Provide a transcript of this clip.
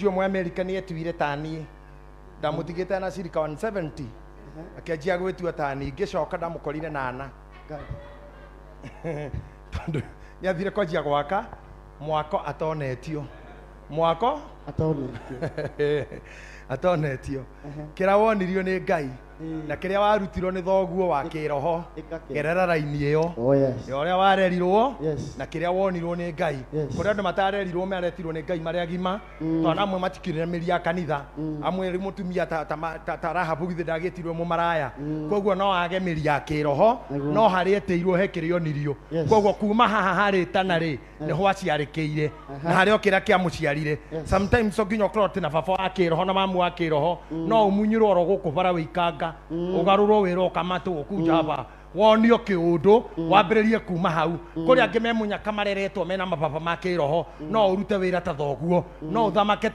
munju mwe America ni etuire tani ndamutigite na cirika 170 akanjia gwitua tani ngicoka ndamukorire nana tondu yathire kwanjia gwaka mwako atonetio atonetio kira wonirio ni Ngai na kiria warutirwo ni thoguo wa kiroho gerera raini iyo uria warerirwo na kiria wonirwo ni Ngai kuria andu matarerirwo maretirwo ni Ngai maria gima tona amwe matikirire miria kanitha amwe mutumia ta Rahabu githe ndagitirwo mumaraya koguo no age miria kiroho no hari eteirwo hekirio nirio koguo kuma haha hari tanari ni ho aciarikiire na hari okira kia muciarire sometimes oginyo kroti na baba wa kiroho na mamu wa kiroho no umunyirwo ro guku bara wikanga ugarurwo wira ukamatu ukujaba wonio kiundu wambiririe kuma hau kuri angi memunya kamareretwo mena mababa ma kiroho no urute wira ta thoguo no uthamake